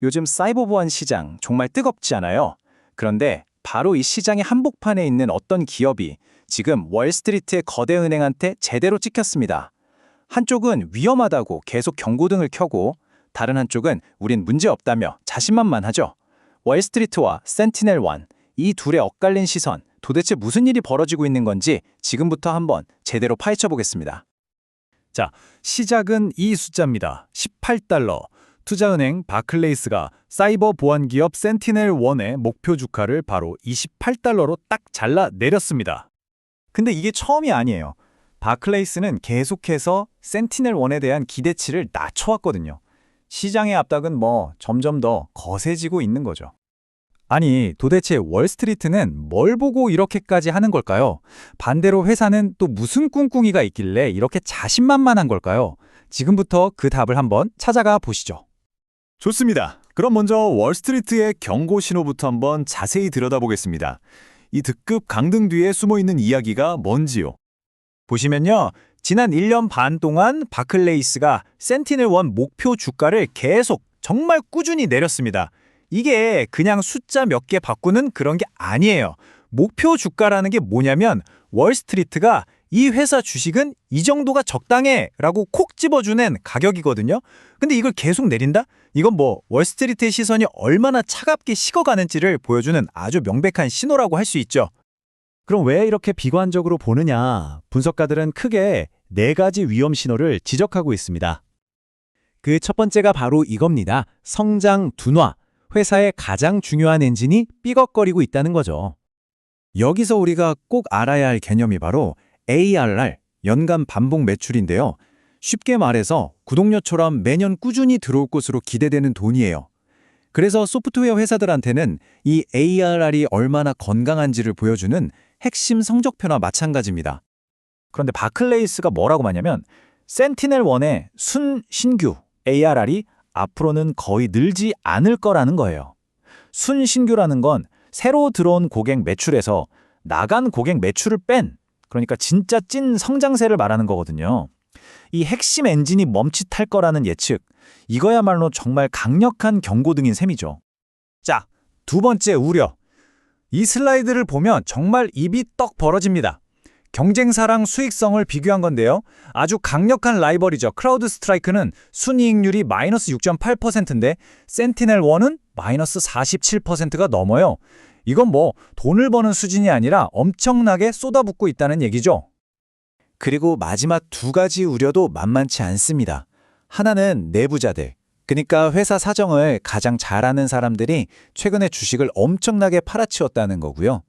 요즘 사이버 보안 시장 정말 뜨겁지 않아요? 그런데 바로 이 시장의 한복판에 있는 어떤 기업이 지금 월스트리트의 거대 은행한테 제대로 찍혔습니다. 한쪽은 위험하다고 계속 경고등을 켜고 다른 한쪽은 우린 문제없다며 자신만만하죠. 월스트리트와 센티넬1, 이 둘의 엇갈린 시선, 도대체 무슨 일이 벌어지고 있는 건지 지금부터 한번 제대로 파헤쳐 보겠습니다. 자, 시작은 이 숫자입니다. 18달러. 투자은행 바클레이스가 사이버 보안 기업 센티넬1의 목표 주가를 바로 28달러로 딱 잘라 내렸습니다. 근데 이게 처음이 아니에요. 바클레이스는 계속해서 센티넬1에 대한 기대치를 낮춰왔거든요. 시장의 압박은 점점 더 거세지고 있는 거죠. 아니, 도대체 월스트리트는 뭘 보고 이렇게까지 하는 걸까요? 반대로 회사는 또 무슨 꿍꿍이가 있길래 이렇게 자신만만한 걸까요? 지금부터 그 답을 한번 찾아가 보시죠. 좋습니다. 그럼 먼저 월스트리트의 경고 신호부터 한번 자세히 들여다보겠습니다. 이 특급 강등 뒤에 숨어있는 이야기가 뭔지요? 보시면요. 지난 1년 반 동안 바클레이스가 센티넬1 목표 주가를 계속 정말 꾸준히 내렸습니다. 이게 그냥 숫자 몇 개 바꾸는 그런 게 아니에요. 목표 주가라는 게 뭐냐면 월스트리트가 이 회사 주식은 이 정도가 적당해 라고 콕 집어주는 가격이거든요. 근데 이걸 계속 내린다? 이건 월스트리트의 시선이 얼마나 차갑게 식어가는지를 보여주는 아주 명백한 신호라고 할 수 있죠. 그럼 왜 이렇게 비관적으로 보느냐? 분석가들은 크게 4가지 위험 신호를 지적하고 있습니다. 그 첫 번째가 바로 이겁니다. 성장 둔화. 회사의 가장 중요한 엔진이 삐걱거리고 있다는 거죠. 여기서 우리가 꼭 알아야 할 개념이 바로 ARR, 연간 반복 매출인데요. 쉽게 말해서 구독료처럼 매년 꾸준히 들어올 것으로 기대되는 돈이에요. 그래서 소프트웨어 회사들한테는 이 ARR이 얼마나 건강한지를 보여주는 핵심 성적표나 마찬가지입니다. 그런데 바클레이스가 뭐라고 하냐면 센티넬1의 순신규 ARR이 앞으로는 거의 늘지 않을 거라는 거예요. 순신규라는 건 새로 들어온 고객 매출에서 나간 고객 매출을 뺀, 그러니까 진짜 찐 성장세를 말하는 거거든요. 이 핵심 엔진이 멈칫할 거라는 예측, 이거야말로 정말 강력한 경고등인 셈이죠. 자, 두 번째 우려. 이 슬라이드를 보면 정말 입이 떡 벌어집니다. 경쟁사랑 수익성을 비교한 건데요. 아주 강력한 라이벌이죠. 크라우드 스트라이크는 순이익률이 마이너스 6.8%인데 센티넬1은 마이너스 47%가 넘어요. 이건 돈을 버는 수준이 아니라 엄청나게 쏟아붓고 있다는 얘기죠. 그리고 마지막 2가지 우려도 만만치 않습니다. 하나는 내부자들, 그러니까 회사 사정을 가장 잘 아는 사람들이 최근에 주식을 엄청나게 팔아치웠다는 거고요.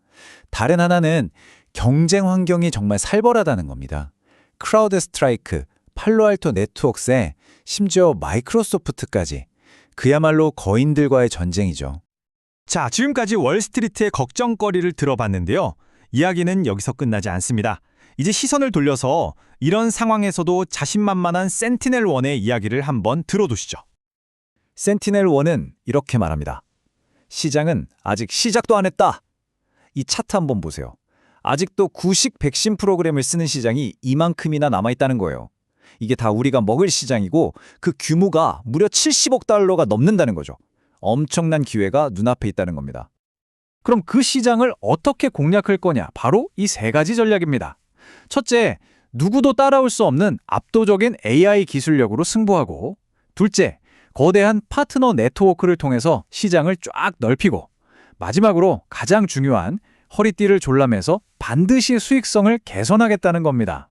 다른 하나는 경쟁 환경이 정말 살벌하다는 겁니다. 크라우드 스트라이크, 팔로알토 네트워크스에 심지어 마이크로소프트까지 그야말로 거인들과의 전쟁이죠. 자, 지금까지 월스트리트의 걱정거리를 들어봤는데요. 이야기는 여기서 끝나지 않습니다. 이제 시선을 돌려서 이런 상황에서도 자신만만한 센티넬1의 이야기를 한번 들어두시죠. 센티넬1은 이렇게 말합니다. 시장은 아직 시작도 안 했다. 이 차트 한번 보세요. 아직도 구식 백신 프로그램을 쓰는 시장이 이만큼이나 남아있다는 거예요. 이게 다 우리가 먹을 시장이고 그 규모가 무려 70억 달러가 넘는다는 거죠. 엄청난 기회가 눈앞에 있다는 겁니다. 그럼 그 시장을 어떻게 공략할 거냐? 바로 이 3가지 전략입니다. 첫째, 누구도 따라올 수 없는 압도적인 AI 기술력으로 승부하고, 둘째, 거대한 파트너 네트워크를 통해서 시장을 쫙 넓히고, 마지막으로 가장 중요한 허리띠를 졸라매서 반드시 수익성을 개선하겠다는 겁니다.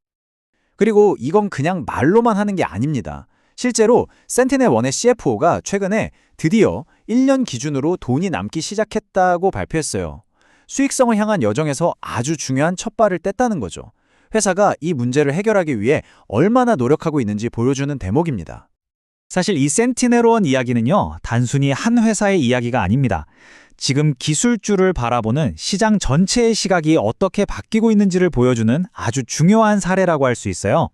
그리고 이건 그냥 말로만 하는 게 아닙니다. 실제로 센티넬1의 CFO가 최근에 드디어 1년 기준으로 돈이 남기 시작했다고 발표했어요. 수익성을 향한 여정에서 아주 중요한 첫발을 뗐다는 거죠. 회사가 이 문제를 해결하기 위해 얼마나 노력하고 있는지 보여주는 대목입니다. 사실 이 센티넬1 이야기는요, 단순히 한 회사의 이야기가 아닙니다. 지금 기술주를 바라보는 시장 전체의 시각이 어떻게 바뀌고 있는지를 보여주는 아주 중요한 사례라고 할 수 있어요.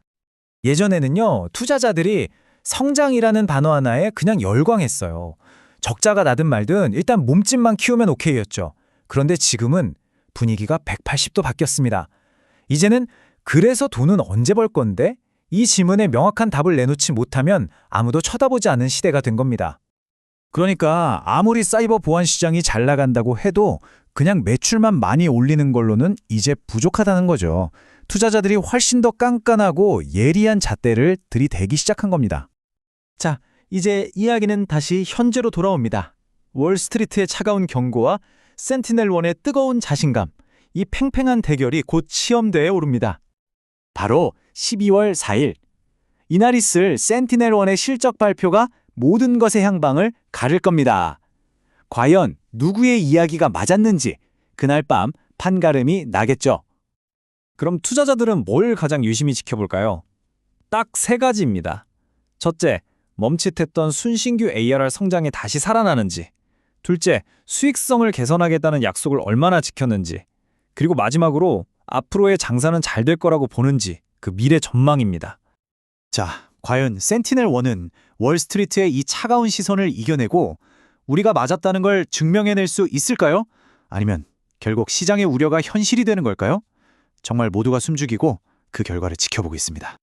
예전에는요, 투자자들이 성장이라는 단어 하나에 그냥 열광했어요. 적자가 나든 말든 일단 몸집만 키우면 오케이였죠. 그런데 지금은 분위기가 180도 바뀌었습니다. 이제는 그래서 돈은 언제 벌 건데? 이 질문에 명확한 답을 내놓지 못하면 아무도 쳐다보지 않는 시대가 된 겁니다. 그러니까 아무리 사이버 보안 시장이 잘 나간다고 해도 그냥 매출만 많이 올리는 걸로는 이제 부족하다는 거죠. 투자자들이 훨씬 더 깐깐하고 예리한 잣대를 들이대기 시작한 겁니다. 자, 이제 이야기는 다시 현재로 돌아옵니다. 월스트리트의 차가운 경고와 센티넬1의 뜨거운 자신감, 이 팽팽한 대결이 곧 시험대에 오릅니다. 바로 12월 4일. 이날 있을 센티넬1의 실적 발표가 모든 것의 향방을 가를 겁니다. 과연 누구의 이야기가 맞았는지 그날 밤 판가름이 나겠죠. 그럼 투자자들은 뭘 가장 유심히 지켜볼까요? 딱 세 가지입니다. 첫째, 멈칫했던 순신규 ARR 성장이 다시 살아나는지. 둘째, 수익성을 개선하겠다는 약속을 얼마나 지켰는지. 그리고 마지막으로 앞으로의 장사는 잘 될 거라고 보는지, 그 미래 전망입니다. 자, 과연 센티넬1은 월스트리트의 이 차가운 시선을 이겨내고 우리가 맞았다는 걸 증명해낼 수 있을까요? 아니면 결국 시장의 우려가 현실이 되는 걸까요? 정말 모두가 숨죽이고 그 결과를 지켜보고 있습니다.